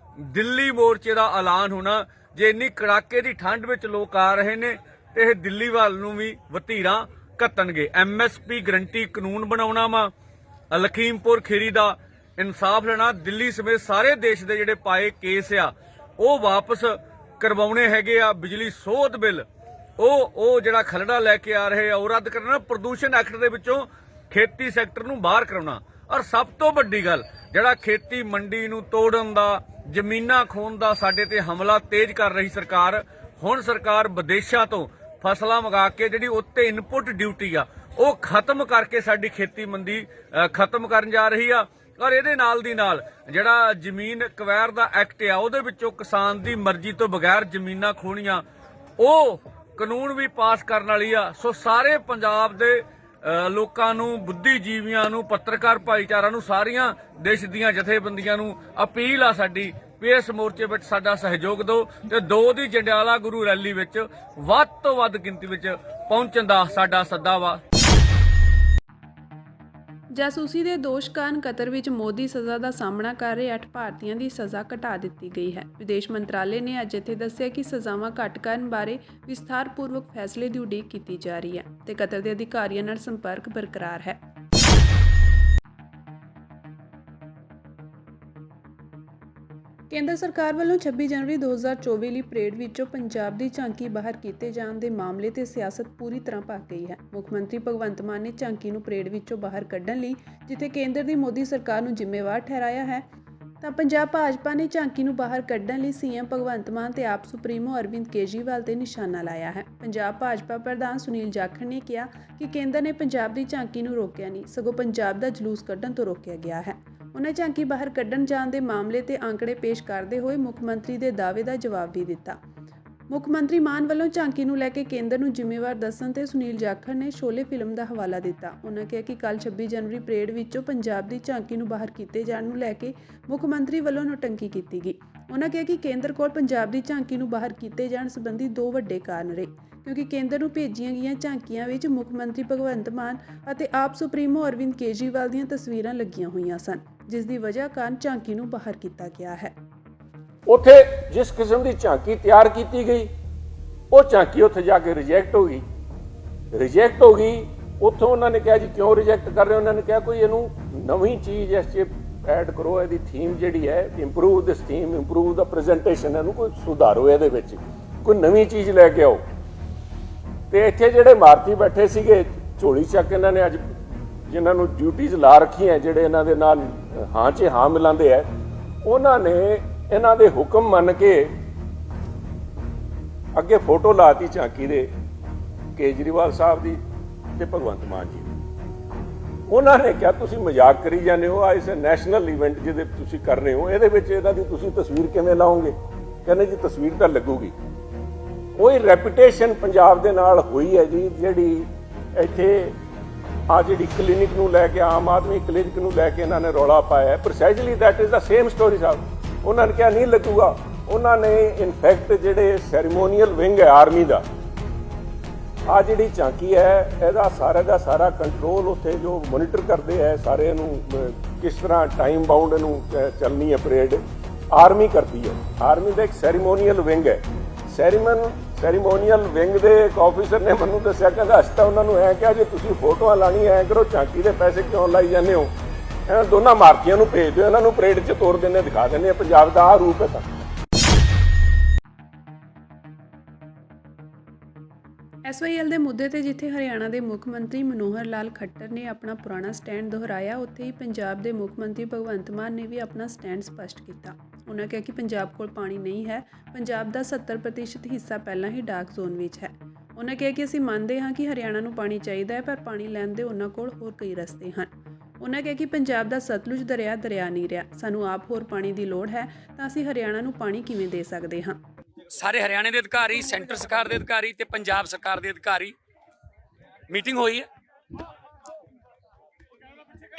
ਦਿੱਲੀ ਮੋਰਚੇ ਦਾ ਐਲਾਨ ਹੋਣਾ। ਜੇ ਇੰਨੀ ਕੜਾਕੇ ਦੀ ਠੰਡ ਵਿੱਚ ਲੋਕ ਆ ਰਹੇ ਨੇ ਤੇ ਇਹ ਦਿੱਲੀ ਵੱਲ ਨੂੰ ਵੀ ਵਤੀਰਾਂ ਘੱਤਣਗੇ। MSP ਗਰੰਟੀ ਕਾਨੂੰਨ ਬਣਾਉਣਾ ਵਾ, ਲਖੀਮਪੁਰ ਖੀਰੀ ਦਾ ਇਨਸਾਫ ਲੈਣਾ, ਦਿੱਲੀ ਸਮੇਤ ਸਾਰੇ ਦੇਸ਼ ਦੇ ਜਿਹੜੇ ਪਾਏ ਕੇਸ ਆ ਉਹ ਵਾਪਸ ਕਰਵਾਉਣੇ ਹੈਗੇ ਆ। ਬਿਜਲੀ ਸੋਧ ਬਿੱਲ ਉਹ ਜਿਹੜਾ ਖਲੜਾ ਲੈ ਕੇ ਆ ਰਹੇ ਆ ਉਹ ਰੱਦ ਕਰਨਾ। ਪ੍ਰਦੂਸ਼ਣ ਐਕਟ ਦੇ ਵਿੱਚੋਂ ਖੇਤੀ ਸੈਕਟਰ ਨੂੰ ਬਾਹਰ ਕਰਾਉਣਾ। ਔਰ ਸਭ ਤੋਂ ਵੱਡੀ ਗੱਲ, ਜਿਹੜਾ ਖੇਤੀ ਮੰਡੀ ਨੂੰ ਤੋੜਨ ਦਾ, ਜ਼ਮੀਨਾਂ ਖੋਹਣ ਦਾ ਸਾਡੇ ਤੇ ਹਮਲਾ ਤੇਜ਼ ਕਰ ਰਹੀ ਸਰਕਾਰ, ਹੁਣ ਸਰਕਾਰ ਵਿਦੇਸ਼ਾਂ ਤੋਂ ਫਸਲਾਂ ਮੰਗਾ ਕੇ ਜਿਹੜੀ ਉੱਤੇ ਇਨਪੁਟ ਡਿਊਟੀ ਆ ਉਹ ਖਤਮ ਕਰਕੇ ਸਾਡੀ ਖੇਤੀ ਮੰਡੀ ਖਤਮ ਕਰਨ ਜਾ ਰਹੀ ਆ। ਔਰ ਇਹਦੇ ਨਾਲ ਦੀ ਨਾਲ ਜਿਹੜਾ ਜ਼ਮੀਨ ਕਵੈਰ ਦਾ ਐਕਟ ਆ ਉਹਦੇ ਵਿੱਚੋਂ ਕਿਸਾਨ ਦੀ ਮਰਜ਼ੀ ਤੋਂ ਬਗੈਰ ਜ਼ਮੀਨਾਂ ਖੋਹਣੀਆਂ, ਉਹ ਕਾਨੂੰਨ ਵੀ ਪਾਸ ਕਰਨ ਵਾਲੀ ਆ। ਸੋ ਸਾਰੇ ਪੰਜਾਬ ਦੇ ਲੋਕਾਂ ਨੂੰ, ਬੁੱਧੀਜੀਵੀਆਂ ਨੂੰ, ਪੱਤਰਕਾਰ ਭਾਈਚਾਰਾ ਨੂੰ, ਸਾਰੀਆਂ ਦੇਸ਼ ਦੀਆਂ ਜਥੇਬੰਦੀਆਂ ਨੂੰ ਅਪੀਲ ਆ ਸਾਡੀ ਵੀ ਇਸ ਮੋਰਚੇ ਵਿੱਚ ਸਾਡਾ ਸਹਿਯੋਗ ਦਿਓ ਤੇ 2 ਦੀ ਜੰਡਿਆਲਾ ਗੁਰੂ ਰੈਲੀ ਵਿੱਚ ਵੱਧ ਤੋਂ ਵੱਧ ਗਿਣਤੀ ਵਿੱਚ ਪਹੁੰਚਣ ਦਾ ਸਾਡਾ ਸੱਦਾ ਵਾ। ਜਾਸੂਸੀ ਦੇ ਦੋਸ਼ ਕਾਰਨ ਕਤਰ ਵਿੱਚ ਮੌਤ ਦੀ ਸਜ਼ਾ ਦਾ ਸਾਹਮਣਾ ਕਰ ਰਹੇ 8 ਭਾਰਤੀਆਂ ਦੀ ਸਜ਼ਾ ਘਟਾ ਦਿੱਤੀ ਗਈ ਹੈ। ਵਿਦੇਸ਼ ਮੰਤਰਾਲੇ ਨੇ ਅੱਜ ਇੱਥੇ ਦੱਸਿਆ ਕਿ ਸਜ਼ਾਵਾਂ ਘੱਟ ਕਰਨ ਬਾਰੇ ਵਿਸਥਾਰਪੂਰਵਕ ਫੈਸਲੇ ਦੀ ਉਡੀਕ ਕੀਤੀ ਜਾ ਰਹੀ ਹੈ ਤੇ ਕਤਰ ਦੇ ਅਧਿਕਾਰੀਆਂ ਨਾਲ ਸੰਪਰਕ ਬਰਕਰਾਰ ਹੈ। ਕੇਂਦਰ ਸਰਕਾਰ ਵੱਲੋਂ 26 ਜਨਵਰੀ 2024 ਲਈ ਪਰੇਡ ਵਿੱਚੋਂ ਪੰਜਾਬ ਦੀ ਝਾਂਕੀ ਬਾਹਰ ਕੀਤੇ ਜਾਣ ਦੇ ਮਾਮਲੇ ਤੇ ਸਿਆਸਤ ਪੂਰੀ ਤਰ੍ਹਾਂ ਭਖ ਗਈ ਹੈ। ਮੁੱਖ ਮੰਤਰੀ ਭਗਵੰਤ ਮਾਨ ਨੇ ਝਾਂਕੀ ਨੂੰ ਪਰੇਡ ਵਿੱਚੋਂ ਬਾਹਰ ਕੱਢਣ ਲਈ ਜਿੱਥੇ ਕੇਂਦਰ ਦੀ ਮੋਦੀ ਸਰਕਾਰ ਨੂੰ ਜ਼ਿੰਮੇਵਾਰ ਠਹਿਰਾਇਆ ਹੈ, ਤਾਂ ਪੰਜਾਬ ਭਾਜਪਾ ਨੇ ਝਾਂਕੀ ਨੂੰ ਬਾਹਰ ਕੱਢਣ ਲਈ ਸੀਐਮ ਭਗਵੰਤ ਮਾਨ ਤੇ ਆਪ ਸੁਪਰੀਮੋ ਅਰਵਿੰਦ ਕੇਜਰੀਵਾਲ ਤੇ ਨਿਸ਼ਾਨਾ ਲਾਇਆ ਹੈ। ਪੰਜਾਬ ਭਾਜਪਾ ਪ੍ਰਧਾਨ ਸੁਨੀਲ ਜਾਖੜ ਨੇ ਕਿਹਾ ਕਿ ਕੇਂਦਰ ਨੇ ਪੰਜਾਬ ਦੀ ਝਾਂਕੀ ਨੂੰ ਰੋਕਿਆ ਨਹੀਂ, ਸਗੋਂ ਪੰਜਾਬ ਦਾ ਜਲੂਸ ਕੱਢਣ ਤੋਂ ਰੋਕਿਆ ਗਿਆ ਹੈ। ਉਨ੍ਹਾਂ ਝਾਂਕੀ ਬਾਹਰ ਕੱਢਣ ਜਾਣ ਦੇ ਮਾਮਲੇ ਤੇ ਅੰਕੜੇ ਪੇਸ਼ ਕਰਦੇ ਹੋਏ ਮੁੱਖ ਮੰਤਰੀ ਦੇ ਦਾਅਵੇ ਦਾ ਜਵਾਬ ਵੀ ਦਿੱਤਾ। ਮੁੱਖ ਮੰਤਰੀ ਮਾਨ ਵੱਲੋਂ ਝਾਂਕੀ ਨੂੰ ਲੈ ਕੇ ਕੇਂਦਰ ਨੂੰ ਜ਼ਿੰਮੇਵਾਰ ਦੱਸਣ ਤੇ ਸੁਨੀਲ ਜਾਖੜ ਨੇ ਸ਼ੋਲੇ ਫਿਲਮ ਦਾ ਹਵਾਲਾ ਦਿੱਤਾ। ਉਨ੍ਹਾਂ ਕਿਹਾ ਕਿ ਕੱਲ੍ਹ 26 ਜਨਵਰੀ ਪਰੇਡ ਵਿੱਚੋਂ ਪੰਜਾਬ ਦੀ ਝਾਂਕੀ ਨੂੰ ਬਾਹਰ ਕੀਤੇ ਜਾਣ ਨੂੰ ਲੈ ਕੇ ਮੁੱਖ ਮੰਤਰੀ ਵੱਲੋਂ ਨੋਟੰਕੀ ਕੀਤੀ ਗਈ। ਉਨ੍ਹਾਂ ਕਿਹਾ ਕਿ ਕੇਂਦਰ ਕੋਲ ਪੰਜਾਬ ਦੀ ਝਾਂਕੀ ਨੂੰ ਬਾਹਰ ਕੀਤੇ ਜਾਣ ਸੰਬੰਧੀ 2 ਵੱਡੇ ਕਾਰਨ ਰਹੇ, ਕਿਉਂਕਿ ਕੇਂਦਰ ਨੂੰ ਭੇਜੀਆਂ ਗਈਆਂ ਝਾਂਕੀਆਂ ਵਿੱਚ ਮੁੱਖ ਮੰਤਰੀ ਭਗਵੰਤ ਮਾਨ ਅਤੇ ਆਪ ਸੁਪਰੀਮੋ ਅਰਵਿੰਦ ਕੇਜਰੀਵਾਲ ਦੀਆਂ ਤਸਵੀਰਾਂ ਲੱਗੀਆਂ ਹੋਈਆਂ ਸਨ, ਜਿਸ ਦੀ ਵਜ੍ਹਾ ਕਾਰਨ ਝਾਂਕੀ ਨੂੰ ਬਾਹਰ ਕੀਤਾ ਗਿਆ ਹੈ। ਉੱਥੇ ਜਿਸ ਕਿਸਮ ਦੀ ਝਾਂਕੀ ਤਿਆਰ ਕੀਤੀ ਗਈ ਉਹ ਝਾਂਕੀ ਉੱਥੇ ਜਾ ਕੇ ਰਿਜੈਕਟ ਹੋ ਗਈ। ਉੱਥੋਂ ਉਹਨਾਂ ਨੇ ਕਿਹਾ ਜੀ ਕਿਉਂ ਰਿਜੈਕਟ ਕਰ ਰਹੇ ਹੋ? ਉਹਨਾਂ ਨੇ ਕਿਹਾ ਕੋਈ ਇਹਨੂੰ ਨਵੀਂ ਚੀਜ਼ ਇਸ 'ਚ ਐਡ ਕਰੋ, ਇਹਦੀ ਥੀਮ ਜਿਹੜੀ ਹੈ ਇੰਪਰੂਵ ਦਿਸ ਥੀਮ, ਇੰਪਰੂਵ ਦਾ ਪ੍ਰੈਜੈਂਟੇਸ਼ਨ, ਇਹਨੂੰ ਕੋਈ ਸੁਧਾਰੋ, ਇਹਦੇ ਵਿੱਚ ਕੋਈ ਨਵੀਂ ਚੀਜ਼ ਲੈ ਕੇ ਆਓ। ਤੇ ਇੱਥੇ ਜਿਹੜੇ ਮਾਰਤੀ ਬੈਠੇ ਸੀਗੇ ਝੋਲੀ ਚੱਕ, ਇਹਨਾਂ ਨੇ ਅੱਜ ਜਿਨ੍ਹਾਂ ਨੂੰ ਡਿਊਟੀਜ਼ ਲਾ ਰੱਖੀਆਂ, ਜਿਹੜੇ ਇਹਨਾਂ ਦੇ ਨਾਲ ਹਾਂ 'ਚ ਹਾਂ ਮਿਲਾਉਂਦੇ ਆ, ਉਹਨਾਂ ਨੇ ਇਹਨਾਂ ਦੇ ਹੁਕਮ ਮੰਨ ਕੇ ਅੱਗੇ ਫੋਟੋ ਲਾਤੀ ਝਾਂਕੀ ਦੇ, ਕੇਜਰੀਵਾਲ ਸਾਹਿਬ ਦੀ ਤੇ ਭਗਵੰਤ ਮਾਨ ਜੀ। ਉਹਨਾਂ ਨੇ ਕਿਹਾ ਤੁਸੀਂ ਮਜ਼ਾਕ ਕਰੀ ਜਾਂਦੇ ਹੋ, ਇਸ ਨੈਸ਼ਨਲ ਇਵੈਂਟ ਜਿਹਦੇ ਤੁਸੀਂ ਕਰ ਰਹੇ ਹੋ, ਇਹਦੇ ਵਿੱਚ ਇਹਨਾਂ ਦੀ ਤੁਸੀਂ ਤਸਵੀਰ ਕਿਵੇਂ ਲਾਓਗੇ? ਕਹਿੰਦੇ ਜੀ ਤਸਵੀਰ ਤਾਂ ਲੱਗੂਗੀ। ਕੋਈ ਰੈਪੂਟੇਸ਼ਨ ਪੰਜਾਬ ਦੇ ਨਾਲ ਹੋਈ ਹੈ ਜੀ, ਜਿਹੜੀ ਇੱਥੇ ਆ ਜਿਹੜੀ ਕਲੀਨਿਕ ਨੂੰ ਲੈ ਕੇ, ਆਮ ਆਦਮੀ ਕਲੀਨਿਕ ਨੂੰ ਲੈ ਕੇ ਇਹਨਾਂ ਨੇ ਰੌਲਾ ਪਾਇਆ, precisely that is the same story sahib. ਉਹਨਾਂ ਨੇ ਕਿਹਾ ਨਹੀਂ ਲੱਗੂਗਾ। ਉਹਨਾਂ ਨੇ ਇਨਫੈਕਟ ਜਿਹੜੇ ਸੈਰੀਮੋਨੀਅਲ ਵਿੰਗ ਹੈ ਆਰਮੀ ਦਾ, ਆ ਜਿਹੜੀ ਝਾਂਕੀ ਹੈ ਇਹਦਾ ਸਾਰਾ ਕੰਟਰੋਲ ਉੱਥੇ ਜੋ ਮੋਨੀਟਰ ਕਰਦੇ ਹੈ ਸਾਰੇ ਇਹਨੂੰ ਕਿਸ ਤਰ੍ਹਾਂ ਟਾਈਮ ਬਾਉਂਡ ਇਹਨੂੰ ਚੱਲਣੀ ਹੈ ਪਰੇਡ, ਆਰਮੀ ਕਰਦੀ ਹੈ। ਆਰਮੀ ਦਾ ਇੱਕ ਸੈਰੀਮੋਨੀਅਲ ਵਿੰਗ ਹੈ। ਸੈਰੀਮੋਨੀਅਲ ਵਿੰਗ ਦੇ ਇੱਕ ਆਫੀਸਰ ਨੇ ਮੈਨੂੰ ਦੱਸਿਆ, ਕਹਿੰਦਾ ਅਸੀਂ ਤਾਂ ਉਹਨਾਂ ਨੂੰ ਐਂ ਕਿਹਾ ਜੇ ਤੁਸੀਂ ਫੋਟੋਆਂ ਲਾਣੀ ਐਂ ਕਰੋ, ਝਾਂਕੀ ਦੇ ਪੈਸੇ ਕਿਉਂ ਲਾਈ ਜਾਂਦੇ ਹੋ? ਇਹਨਾਂ ਦੋਨਾਂ ਮਾਰਤੀਆਂ ਨੂੰ ਭੇਜ ਦਿਓ, ਇਹਨਾਂ ਨੂੰ ਪਰੇਡ 'ਚ ਤੋਰ ਦਿੰਦੇ, ਦਿਖਾ ਦਿੰਦੇ ਪੰਜਾਬ ਦਾ ਆਹ ਰੂਪ ਹੈ। ਤਾਂ SYL ਦੇ ਮੁੱਦੇ ਤੇ ਜਿੱਥੇ ਹਰਿਆਣਾ ਦੇ ਮੁੱਖ ਮੰਤਰੀ ਮਨੋਹਰ ਲਾਲ ਖੱਟਰ ਨੇ ਆਪਣਾ ਪੁਰਾਣਾ ਸਟੈਂਡ ਦੁਹਰਾਇਆ, ਉੱਥੇ ਹੀ ਪੰਜਾਬ ਦੇ ਮੁੱਖ ਮੰਤਰੀ ਭਗਵੰਤ ਮਾਨ ਨੇ ਵੀ ਆਪਣਾ ਸਟੈਂਡ ਸਪਸ਼ਟ ਕੀਤਾ। ਉਨ੍ਹਾਂ ਕਿਹਾ ਕਿ ਪੰਜਾਬ ਕੋਲ ਪਾਣੀ ਨਹੀਂ ਹੈ, ਪੰਜਾਬ ਦਾ 70% ਹਿੱਸਾ ਪਹਿਲਾਂ ਹੀ ਡਾਰਕ ਜ਼ੋਨ ਵਿੱਚ ਹੈ। ਉਨ੍ਹਾਂ ਕਿਹਾ ਕਿ ਅਸੀਂ ਮੰਨਦੇ ਹਾਂ ਕਿ ਹਰਿਆਣਾ ਨੂੰ ਪਾਣੀ ਚਾਹੀਦਾ ਹੈ, ਪਰ ਪਾਣੀ ਲੈਣ ਦੇ ਉਨ੍ਹਾਂ ਕੋਲ ਹੋਰ ਕਈ ਰਸਤੇ ਹਨ। ਉਨ੍ਹਾਂ ਕਿਹਾ ਕਿ ਪੰਜਾਬ ਦਾ ਸਤਲੁਜ ਦਰਿਆ ਨਹੀਂ ਰਿਹਾ, ਸਾਨੂੰ ਆਪ ਹੋਰ ਪਾਣੀ ਦੀ ਲੋੜ ਹੈ, ਤਾਂ ਅਸੀਂ ਹਰਿਆਣਾ ਨੂੰ ਪਾਣੀ ਕਿਵੇਂ ਦੇ ਸਕਦੇ ਹਾਂ। ਸਾਰੇ ਹਰਿਆਣੇ ਦੇ ਅਧਿਕਾਰੀ, ਸੈਂਟਰ ਸਰਕਾਰ ਦੇ ਅਧਿਕਾਰੀ ਤੇ ਪੰਜਾਬ ਸਰਕਾਰ ਦੇ ਅਧਿਕਾਰੀ ਮੀਟਿੰਗ ਹੋਈ ਹੈ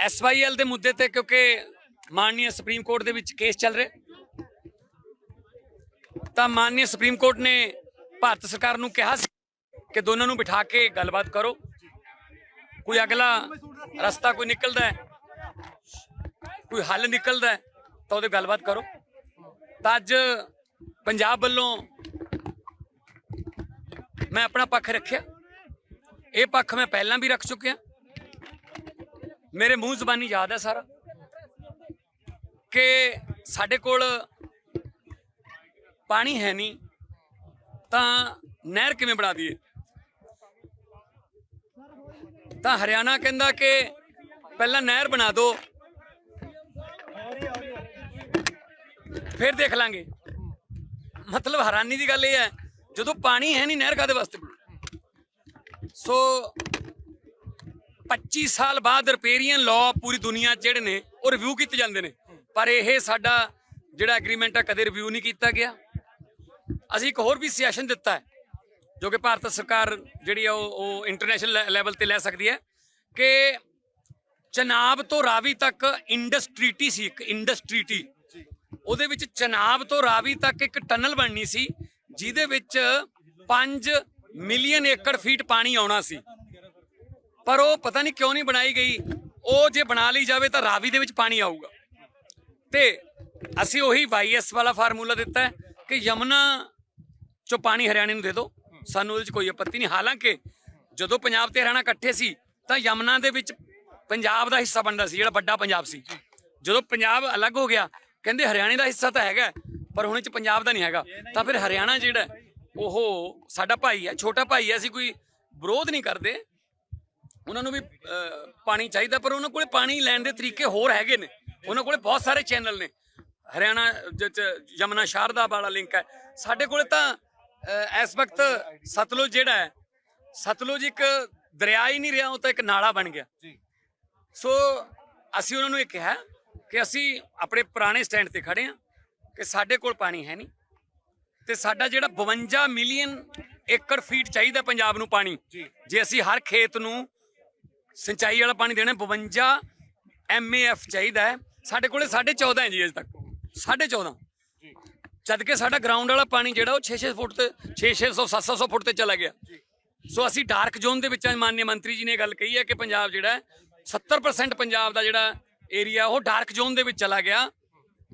SYL ਦੇ ਮੁੱਦੇ ਤੇ, ਕਿਉਂਕਿ ਮਾਨਨੀय ਸੁਪਰੀਮ ਕੋਰਟ ਦੇ ਵਿੱਚ ਕੇਸ ਚੱਲ ਰਿਹਾ, ਤਾਂ ਮਾਨਨੀय ਸੁਪਰੀਮ ਕੋਰਟ ਨੇ ਭਾਰਤ ਸਰਕਾਰ ਨੂੰ ਕਿਹਾ ਸੀ ਕਿ ਦੋਨਾਂ ਨੂੰ ਬਿਠਾ ਕੇ ਗੱਲਬਾਤ ਕਰੋ, ਕੋਈ ਅਗਲਾ ਰਸਤਾ ਕੋਈ ਨਿਕਲਦਾ ਹੈ, ਕੋਈ ਹੱਲ ਨਿਕਲਦਾ ਹੈ ਤਾਂ ਉਹਦੇ ਗੱਲਬਾਤ ਕਰੋ। ਤਾਂ ਅੱਜ ਪੰਜਾਬ ਵੱਲੋਂ ਮੈਂ ਆਪਣਾ ਪੱਖ ਰੱਖਿਆ, ਇਹ ਪੱਖ ਮੈਂ ਪਹਿਲਾਂ ਵੀ ਰੱਖ ਚੁੱਕਿਆ, ਮੇਰੇ ਮੂੰਹ ਜ਼ਬਾਨੀ ਯਾਦ ਹੈ ਸਾਰਾ ਕਿ ਸਾਡੇ ਕੋਲ ਪਾਣੀ ਹੈ ਨਹੀਂ ਤਾਂ ਨਹਿਰ ਕਿਵੇਂ ਬਣਾ ਦਈਏ। ਤਾਂ ਹਰਿਆਣਾ ਕਹਿੰਦਾ ਕਿ ਪਹਿਲਾਂ ਨਹਿਰ ਬਣਾ ਦਿਓ ਫਿਰ ਦੇਖ ਲਾਂਗੇ। ਮਤਲਬ ਹੈਰਾਨੀ ਦੀ ਗੱਲ ਇਹ ਹੈ, ਜਦੋਂ ਪਾਣੀ ਹੈ ਨਹੀਂ ਨਹਿਰ ਕਾਹਦੇ ਵਾਸਤੇ ਬਣੂ। ਸੋ 25 ਸਾਲ ਬਾਅਦ ਰਿਪੇਰੀਅਨ ਲਾਅ ਪੂਰੀ ਦੁਨੀਆ 'ਚ ਜਿਹੜੇ ਨੇ ਉਹ ਰਿਵਿਊ ਕੀਤੇ ਜਾਂਦੇ ਨੇ, ਪਰ ਇਹ ਸਾਡਾ ਜਿਹੜਾ ਐਗਰੀਮੈਂਟ ਹੈ ਕਦੇ ਰਿਵਿਊ ਨਹੀਂ ਕੀਤਾ ਗਿਆ। ਅਸੀਂ ਇੱਕ ਹੋਰ ਵੀ ਸਜੈਸ਼ਨ ਦਿੱਤਾ ਹੈ ਜੋ ਕਿ ਭਾਰਤ ਸਰਕਾਰ ਜਿਹੜੀ ਆ ਉਹ ਇੰਟਰਨੈਸ਼ਨਲ ਲੈਵਲ ਤੇ ਲੈ ਸਕਦੀ ਹੈ ਕਿ ਚਨਾਬ ਤੋਂ ਰਾਵੀ ਤੱਕ ਇੰਡਸਟਰੀਟੀ ਸੀ, ਇੱਕ ਇੰਡਸਟਰੀਟੀ, ਉਹਦੇ ਵਿੱਚ ਚਨਾਬ ਤੋਂ ਰਾਵੀ ਤੱਕ ਇੱਕ ਟਨਲ ਬਣਨੀ ਸੀ ਜਿਹਦੇ ਵਿੱਚ 5 ਮਿਲੀਅਨ ਏਕੜ ਫੀਟ ਪਾਣੀ ਆਉਣਾ ਸੀ, ਪਰ ਉਹ ਪਤਾ ਨਹੀਂ ਕਿਉਂ ਨਹੀਂ ਬਣਾਈ ਗਈ। ਉਹ ਜੇ ਬਣਾ ਲਈ ਜਾਵੇ ਤਾਂ ਰਾਵੀ ਦੇ ਵਿੱਚ ਪਾਣੀ ਆਊਗਾ। ਤੇ ਅਸੀਂ ਉਹੀ YS ਵਾਲਾ ਫਾਰਮੂਲਾ ਦਿੱਤਾ ਹੈ ਕਿ ਯਮੁਨਾ ਚੋਂ ਪਾਣੀ ਹਰਿਆਣੇ ਨੂੰ ਦੇ ਦਿਓ, ਸਾਨੂੰ ਉਹਦੇ 'ਚ ਕੋਈ ਆਪੱਤੀ ਨਹੀਂ। ਹਾਲਾਂਕਿ ਜਦੋਂ ਪੰਜਾਬ ਤੇ ਹਰਿਆਣਾ ਇਕੱਠੇ ਸੀ ਤਾਂ ਯਮੁਨਾ ਦੇ ਵਿੱਚ ਪੰਜਾਬ ਦਾ ਹਿੱਸਾ ਬਣਦਾ ਸੀ, ਜਿਹੜਾ ਵੱਡਾ ਪੰਜਾਬ ਸੀ। ਜਦੋਂ ਪੰਜਾਬ ਅਲੱਗ ਹੋ ਗਿਆ ਕਹਿੰਦੇ ਹਰਿਆਣੇ ਦਾ ਹਿੱਸਾ ਤਾਂ ਹੈਗਾ ਪਰ ਹੁਣ ਇਹ 'ਚ ਪੰਜਾਬ ਦਾ ਨਹੀਂ ਹੈਗਾ, ਤਾਂ ਫਿਰ ਹਰਿਆਣਾ ਜਿਹੜਾ ਉਹ ਸਾਡਾ ਭਾਈ ਹੈ, ਛੋਟਾ ਭਾਈ ਹੈ, ਅਸੀਂ ਕੋਈ ਵਿਰੋਧ ਨਹੀਂ ਕਰਦੇ, ਉਹਨਾਂ ਨੂੰ ਵੀ ਪਾਣੀ ਚਾਹੀਦਾ, ਪਰ ਉਹਨਾਂ ਕੋਲੇ ਪਾਣੀ ਲੈਣ ਦੇ ਤਰੀਕੇ ਹੋਰ ਹੈਗੇ ਨੇ। ਉਹਨਾਂ ਕੋਲੇ ਬਹੁਤ ਸਾਰੇ ਚੈਨਲ ਨੇ, ਹਰਿਆਣਾ ਯਮੁਨਾ ਸ਼ਾਰਦਾ ਵਾਲਾ ਲਿੰਕ ਹੈ, ਸਾਡੇ ਕੋਲੇ ਤਾਂ ਇਸ ਵਕਤ ਸਤਲੁਜ ਜਿਹੜਾ ਹੈ, ਸਤਲੁਜ ਇੱਕ ਦਰਿਆ ਹੀ ਨਹੀਂ ਰਿਹਾ, ਉਹ ਤਾਂ ਇੱਕ ਨਾਲਾ ਬਣ ਗਿਆ। ਸੋ ਅਸੀਂ ਉਹਨਾਂ ਨੂੰ ਇਹ ਕਿਹਾ ਕਿ ਅਸੀਂ ਆਪਣੇ ਪੁਰਾਣੇ ਸਟੈਂਡ ਤੇ ਖੜੇ ਹਾਂ ਕਿ ਸਾਡੇ ਕੋਲ ਪਾਣੀ ਹੈ ਨਹੀਂ, ਤੇ ਸਾਡਾ ਜਿਹੜਾ 52 ਮਿਲੀਅਨ ਏਕੜ ਫੀਟ ਚਾਹੀਦਾ ਪੰਜਾਬ ਨੂੰ ਪਾਣੀ, ਜੇ ਅਸੀਂ ਹਰ ਖੇਤ ਨੂੰ ਸਿੰਚਾਈ ਵਾਲਾ ਪਾਣੀ ਦੇਣਾ 52 MAF ਚਾਹੀਦਾ ਹੈ, ਸਾਡੇ ਕੋਲੇ 14.5 ਹੈ ਜੀ ਅਜੇ ਤੱਕ, 14.5, ਜਦ ਕਿ ਸਾਡਾ ਗਰਾਊਂਡ ਵਾਲਾ ਪਾਣੀ ਜਿਹੜਾ ਉਹ 600 ਫੁੱਟ ਤੇ 600 700 ਫੁੱਟ ਤੇ ਚਲਾ ਗਿਆ। ਸੋ ਅਸੀਂ ਡਾਰਕ ਜ਼ੋਨ ਦੇ ਵਿੱਚ, ਮਾਨनीय ਮੰਤਰੀ ਜੀ ਨੇ ਗੱਲ ਕਹੀ ਹੈ ਕਿ ਪੰਜਾਬ ਜਿਹੜਾ 70% ਪੰਜਾਬ ਦਾ ਜਿਹੜਾ ਏਰੀਆ ਉਹ ਡਾਰਕ ਜ਼ੋਨ ਦੇ ਵਿੱਚ ਚਲਾ ਗਿਆ,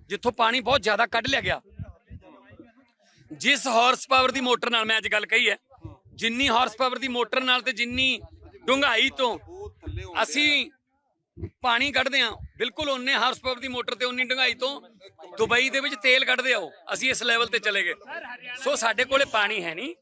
ਜਿੱਥੋਂ ਪਾਣੀ ਬਹੁਤ ਜ਼ਿਆਦਾ ਕੱਢ ਲਿਆ ਗਿਆ। ਜਿਸ ਹਾਰਸ ਪਾਵਰ ਦੀ ਮੋਟਰ ਨਾਲ, ਮੈਂ ਅੱਜ ਗੱਲ ਕਹੀ ਹੈ, ਜਿੰਨੀ ਹਾਰਸ ਪਾਵਰ ਦੀ ਮੋਟਰ ਨਾਲ ਤੇ ਜਿੰਨੀ ਡੂੰਘਾਈ ਤੋਂ ਅਸੀਂ ਪਾਣੀ ਕੱਢਦੇ ਹਾਂ, ਬਿਲਕੁਲ ਉਹਨੇ ਹਾਰਸ ਪਾਵਰ ਦੀ ਮੋਟਰ ਤੇ ਉਨੀ ਡੂੰਘਾਈ ਤੋਂ ਦੁਬਈ ਦੇ ਵਿੱਚ ਤੇਲ ਕੱਢਦੇ ਆ ਉਹ, ਅਸੀਂ ਇਸ ਲੈਵਲ ਤੇ ਚਲੇ ਗਏ। ਸੋ ਸਾਡੇ ਕੋਲੇ ਪਾਣੀ ਹੈ ਨਹੀਂ।